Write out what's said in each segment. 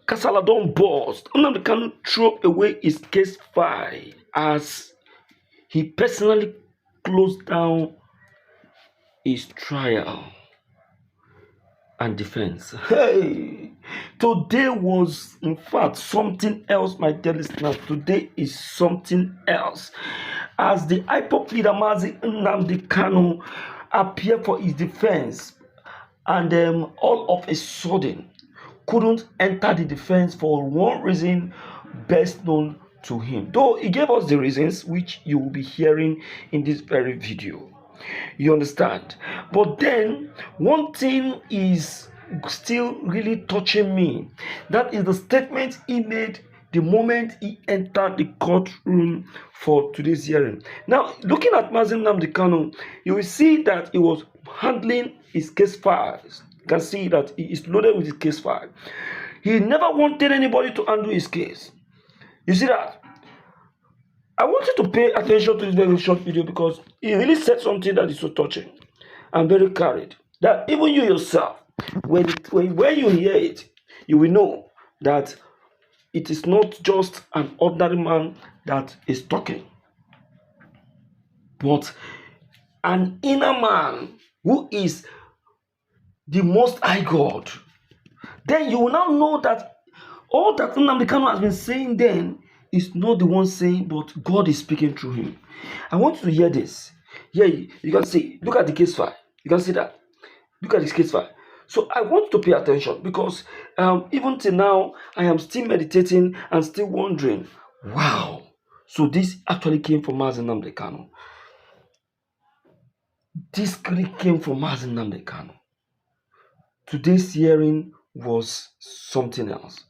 Casala don't Bùst. Nnamdi Kanu threw away his case file as he personally closed down his trial and defense. Hey, today was in fact something else, my dear listeners. Today is something else. As the IPOP leader Mazi Nnamdi Kanu appeared for his defense, and all of a sudden couldn't enter the defense for one reason best known to him. Though he gave us the reasons which you will be hearing in this very video. You understand? But then one thing is still really touching me. That is the statement he made the moment he entered the courtroom for today's hearing. Now, looking at Mazi Nnamdi Kanu, you will see that he was handling his case files. You can see that he is loaded with his case file. He never wanted anybody to undo his case. You see that? I want you to pay attention to this very short video because he really said something that is so touching and very carried. That even you yourself, when you hear it, you will know that it is not just an ordinary man that is talking, but an inner man who is the Most High God. Then you will now know that all that Nnamdi Kanu has been saying then is not the one saying, but God is speaking through him. I want you to hear this. Yeah, you can see, look at the case file. You can see that. Look at this case file. So I want you to pay attention because even till now, I am still meditating and still wondering, wow. So this actually came from Mazi Nnamdi Kanu. This really came from Mazi Nnamdi Kanu. Today's hearing was something else.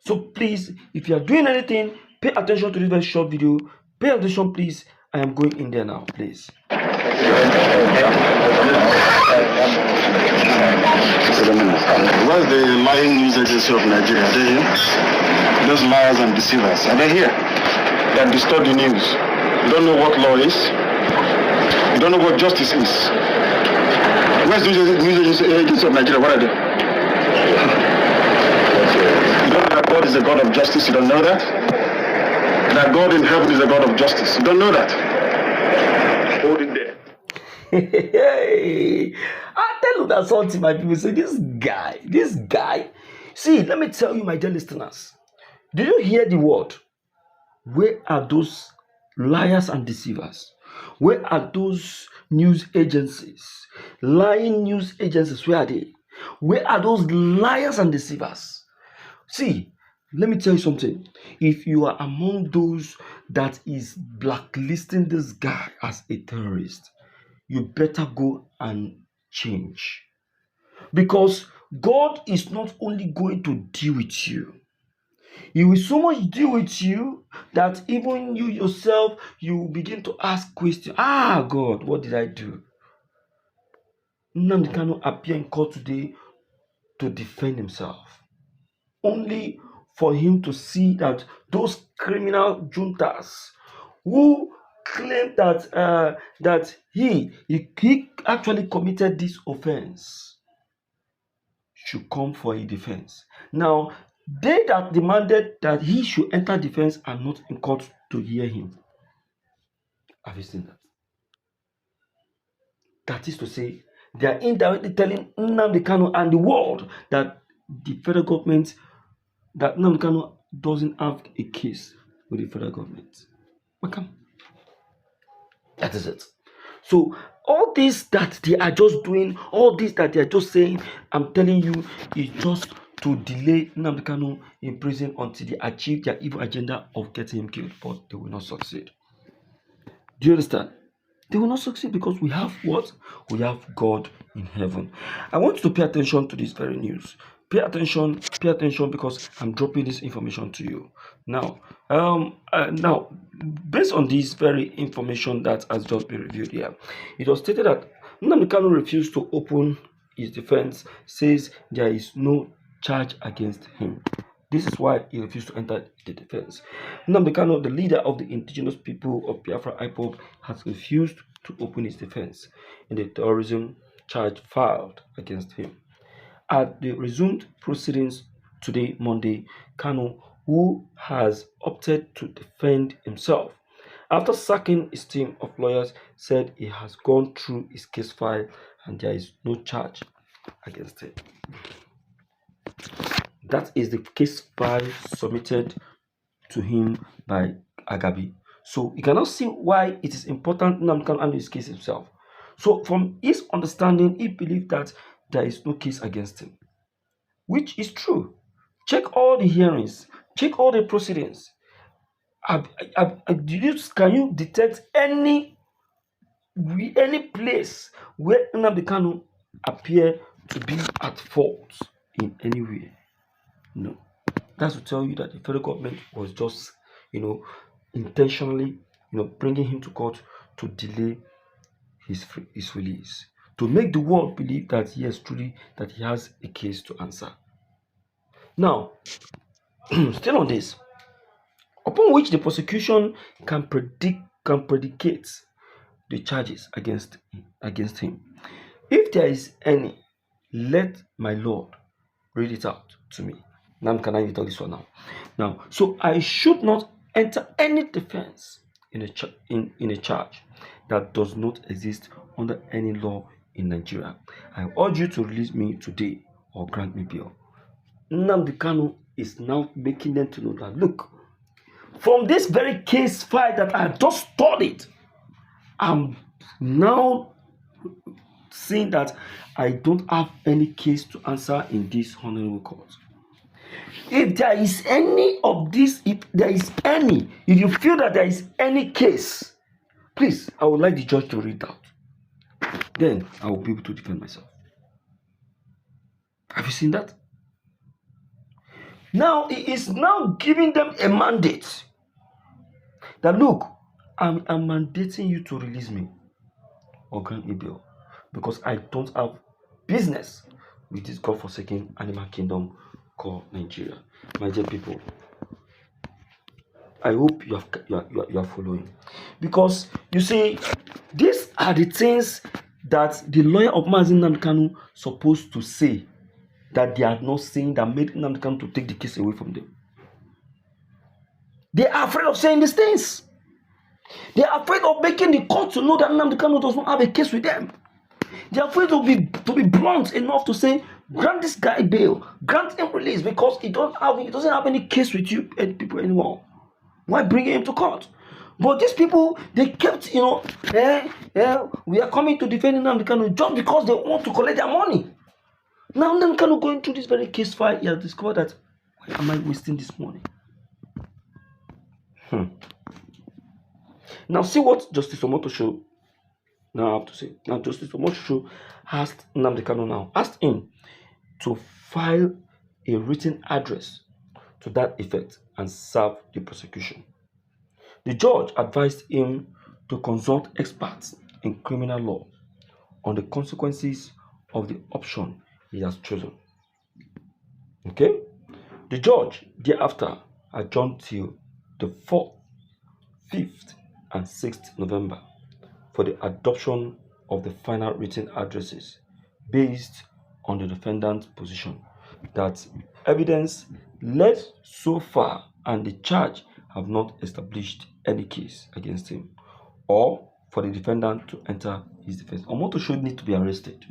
So please, if you are doing anything, pay attention to this very short video. Pay attention, please. I am going in there now, please. What's the lying news agency of Nigeria? Are they here? Those liars and deceivers, are they here? They distort the news. You don't know what law is. You don't know what justice is. Where's the news agency of Nigeria? What are they? You don't know that God is a God of justice. You don't know that? That God in heaven is a God of justice. You don't know that? Hold it there. Hey, I tell you that something my people say, this guy. See, let me tell you, my dear listeners. Did you hear the word? Where are those liars and deceivers? Where are those news agencies? Lying news agencies, where are they? Where are those liars and deceivers? See, let me tell you something. If you are among those that is blacklisting this guy as a terrorist, you better go and change. Because God is not only going to deal with you, He will so much deal with you that even you yourself, you will begin to ask questions. God, what did I do? Nnamdi Kanu appeared in court today to defend himself. Only for him to see that those criminal juntas who claim that he actually committed this offense should come for a defense. Now, they that demanded that he should enter defense are not in court to hear him. Have you seen that? That is to say, they are indirectly telling Nnamdi Kanu and the world that the federal government, that Nnamdi Kanu doesn't have a case with the federal government. Okay. That is it. So all this that they are just doing, all this that they are just saying, I'm telling you, is just to delay Nnamdi Kanu in prison until they achieve their evil agenda of getting him killed, but they will not succeed. Do you understand? They will not succeed because we have what? We have God in heaven. I want you to pay attention to this very news. Pay attention because I'm dropping this information to you. Now, based on this very information that has just been reviewed here, it was stated that Nnamdi Kanu refused to open his defense, says there is no charge against him. This is why he refused to enter the defense. Nnamdi Kanu, the leader of the indigenous people of Biafra IPOB, has refused to open his defense in the terrorism charge filed against him. At the resumed proceedings today, Monday, Kanu, who has opted to defend himself after sacking his team of lawyers, said he has gone through his case file and there is no charge against him. That is the case file submitted to him by Agabi. So you cannot see why it is important Nnamdi Kanu handle his case himself. So from his understanding, he believed that there is no case against him, which is true. Check all the hearings, check all the proceedings. Can you detect any place where Nnamdi Kanu appear to be at fault in any way? No. That's to tell you that the federal government was just, intentionally, bringing him to court to delay his release, to make the world believe that yes, truly, that he has a case to answer. Now, still on this, upon which the prosecution can predicate the charges against him. If there is any, let my Lord read it out to me. Now, can I tell this one now? Now, so I should not enter any defense in a charge that does not exist under any law in Nigeria. I urge you to release me today or grant me bail. Nnamdi Kanu is now making them to know that, look, from this very case file that I just studied, I'm now seeing that I don't have any case to answer in this honorable court. If there is any of this, if you feel that there is any case, please, I would like the judge to read out. Then I will be able to defend myself. Have you seen that? Now he is now giving them a mandate that, look, I'm mandating you to release me or grant me bail because I don't have business with this godforsaken animal kingdom called Nigeria. My dear people, I hope you are following, because you see, these are the things that the lawyer of Mazi Kanu supposed to say that they are not saying, that made Nnamdi Kanu to take the case away from them. They are afraid of saying these things. They are afraid of making the court to know that Nnamdi Kanu does not have a case with them. They are afraid to be blunt enough to say, grant this guy bail, grant him release, because he doesn't have any case with you and people anymore. Why bring him to court? But these people, they kept, we are coming to defend Nnamdi Kanu just because they want to collect their money. Now Nnamdi Kanu going through this very case file, he has discovered that, why am I wasting this money? Now see what Justice Omotosho now have to say. Now Justice Omotosho asked Nnamdi Kanu asked him to file a written address to that effect and serve the prosecution. The judge advised him to consult experts in criminal law on the consequences of the option he has chosen. Okay? The judge thereafter adjourned till the 4th, 5th, and 6th November for the adoption of the final written addresses based on the defendant's position that evidence led so far and the charge have not established any case against him, or for the defendant to enter his defense. Omotosho need to be arrested.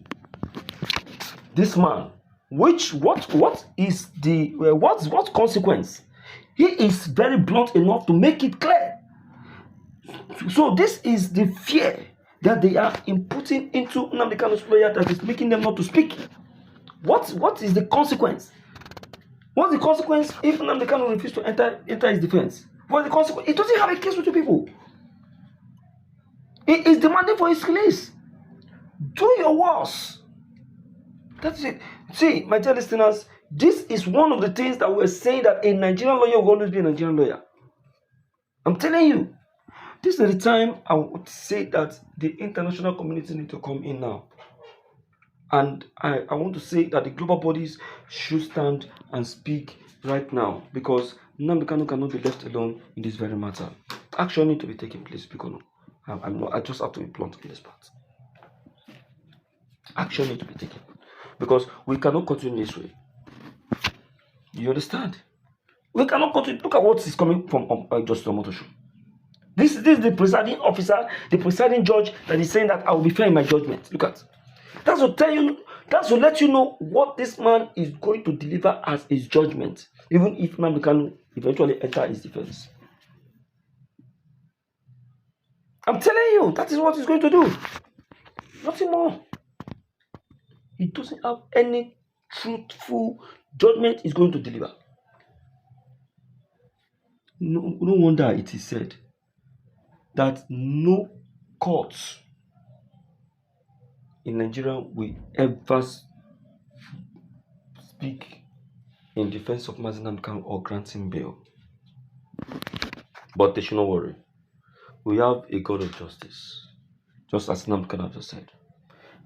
This man, what consequence? He is very blunt enough to make it clear. So this is the fear that they are inputting into Nnamdi Kanu's lawyer that is making them not to speak. What is the consequence? What's the consequence if Nnamdi Kanu refuses to enter his defense? What's the consequence? He doesn't have a case with you people. He is demanding for his release. Do your worst. That's it. See, my dear listeners, this is one of the things that we're saying, that a Nigerian lawyer will always be a Nigerian lawyer. I'm telling you, this is the time I would say that the international community need to come in now. And I want to say that the global bodies should stand and speak right now, because Nnamdi Kanu cannot be left alone in this very matter. Action needs to be taken place, because I just have to be blunt in this part. Action needs to be taken, because we cannot continue this way. You understand? We cannot continue. Look at what is coming from Justice Omotosho. This is the presiding officer, the presiding judge that is saying that I will be fair in my judgment. Look at. That's to tell you, that's to let you know what this man is going to deliver as his judgment, even if Nnamdi Kanu eventually enter his defense. I'm telling you, that is what he's going to do. Nothing more. He doesn't have any truthful judgment he's going to deliver. No wonder it is said that no court in Nigeria will ever speak in defense of Mazi Kanu or grant him bail. But they should not worry. We have a God of justice, just as Nnamdi Kanu just said.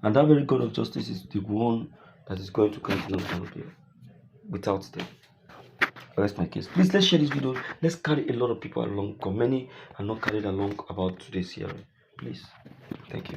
And that very God of justice is the one that is going to grant Nnamdi Kanu bail without stay. That's my case. Please, let's share this video. Let's carry a lot of people along, because many are not carried along about today's hearing. Please. Thank you.